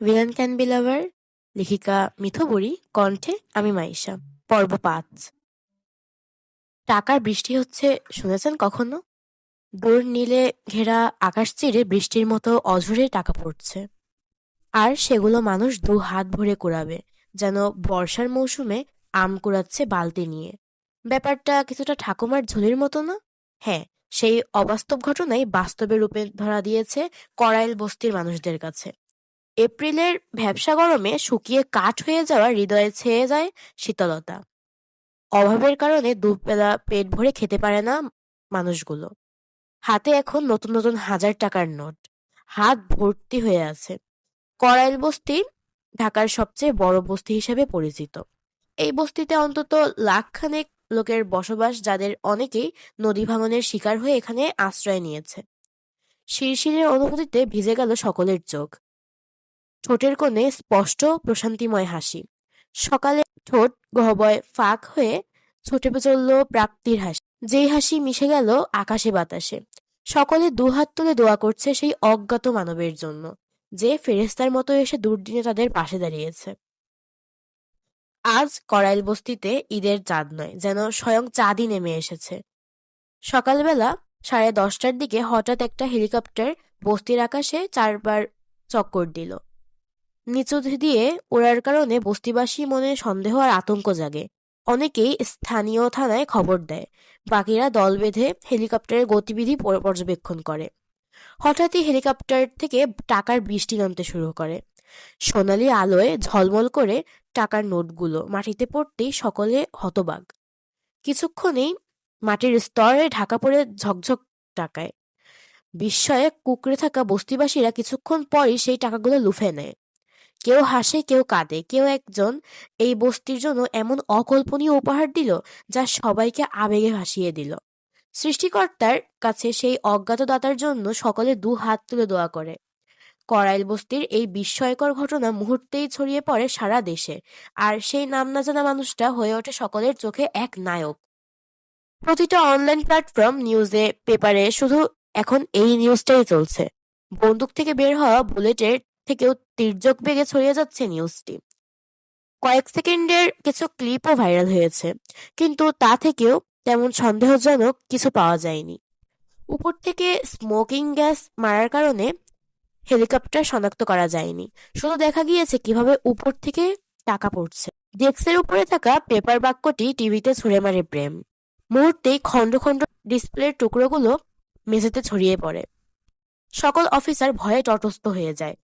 Villain can be লাভার, লেখিকা মিথু বুড়ি, কণ্ঠে আমি মাইশা। পর্ব ৫। টাকার বৃষ্টি হচ্ছে, শুনেছেন কখনো? দূর নীলে ঘেরা আকাশ চিরে বৃষ্টির মতো অঝরে টাকা পড়ছে, আর সেগুলো মানুষ দু হাত ভরে কুড়াবে, যেন বর্ষার মৌসুমে আম কুড়াচ্ছে বালতি নিয়ে। ব্যাপারটা কিছুটা ঠাকুমার ঝুলির মতো না? হ্যাঁ, সেই অবাস্তব ঘটনাই বাস্তবে রূপে ধরা দিয়েছে করাইল বস্তির মানুষদের কাছে। এপ্রিলের ভ্যাপসা গরমে শুকিয়ে কাঠ হয়ে যাওয়া হৃদয়ে ছেয়ে যায় শীতলতা। অভাবের কারণে দুবেলা পেট ভরে খেতে পারে না মানুষগুলো। হাতে এখন নতুন নতুন হাজার টাকার নোট, হাত ভর্তি হয়ে আছে। করাইল বস্তি ঢাকার সবচেয়ে বড় বস্তি হিসেবে পরিচিত। এই বস্তিতে অন্তত লাখখানেক লোকের বসবাস, যাদের অনেকেই নদী ভাঙনের শিকার হয়ে এখানে আশ্রয় নিয়েছে। শিরশিরের অনুভূতিতে ভিজে গেল সকলের চোখ। ঠোঁটের কোণে স্পষ্ট প্রশান্তিময় হাসি। সকালে ঠোঁট গহ্বরে ফাঁক হয়ে ছুটে চলল প্রাপ্তির হাসি, যেই হাসি মিশে গেল আকাশে বাতাসে। সকলে দুহাত তুলে দোয়া করছে সেই অজ্ঞাত মানবের জন্য, যে ফেরেশতার মতো এসে দুর্দিনে তাদের পাশে দাঁড়িয়েছে। আজ করাইল বস্তিতে ঈদের চাঁদ নয়, যেন স্বয়ং চাঁদই নেমে এসেছে। সকালবেলা 10:30টার দিকে হঠাৎ একটা হেলিকপ্টার বস্তির আকাশে চারবার চক্কর দিল। নিচু দিয়ে ওড়ার কারণে বস্তিবাসী মনে সন্দেহ আর আতঙ্ক জাগে। অনেকেই স্থানীয় থানায় খবর দেয়, বাকিরা দল বেঁধে হেলিকপ্টারের গতিবিধি পর্যবেক্ষণ করে। হঠাৎই হেলিকপ্টার থেকে টাকার বৃষ্টি নামতে শুরু করে। সোনালি আলোয় ঝলমল করে টাকার নোটগুলো মাটিতে পড়তেই সকলে হতবাক। কিছুক্ষণেই মাটির স্তরে ঢাকা পড়ে ঝকঝক টাকায়। বিস্ময়ে কুঁকড়ে থাকা বস্তিবাসীরা কিছুক্ষণ পরই সেই টাকাগুলো লুফে নেয়। কেউ হাসে, কেউ কাঁদে, কেউ একজন এই বস্তির জন্য এমন অকল্পনীয় উপহার দিল যা সবাইকে আবেগে ভাসিয়ে দিল। সৃষ্টিকর্তার কাছে সেই অজ্ঞাত দাতার জন্য সকলে দু হাত তুলে দোয়া করে। করাইল বস্তির এই বিস্ময়কর ঘটনা মুহূর্তেই ছড়িয়ে পড়ে সারা দেশে, আর সেই নাম না জানা মানুষটা হয়ে ওঠে সকলের চোখে এক নায়ক। প্রতিটা অনলাইন প্ল্যাটফর্ম, নিউজে, পেপারে শুধু এখন এই নিউজটাই চলছে। বন্দুক থেকে বের হওয়া বুলেটের থেকেও তির্যক বেগে ছড়িয়ে যাচ্ছে নিউজটি। কয়েক সেকেন্ডের কিছু ক্লিপও ভাইরাল হয়েছে, কিন্তু তা থেকেও তেমন সন্দেহজনক কিছু পাওয়া যায়নি। উপর থেকে স্মোকিং গ্যাস মারার কারণে হেলিকপ্টার শনাক্ত করা যায়নি, শুধু দেখা গিয়েছে কিভাবে উপর থেকে টাকা পড়ছে। ডেস্কের উপরে থাকা পেপার বাক্যটি টিভিতে ছুঁড়ে মারে প্রেম। মুহূর্তেই খণ্ড খণ্ড ডিসপ্লের টুকরোগুলো মেঝেতে ছড়িয়ে পড়ে। সকল অফিসার ভয়ে তটস্থ হয়ে যায়।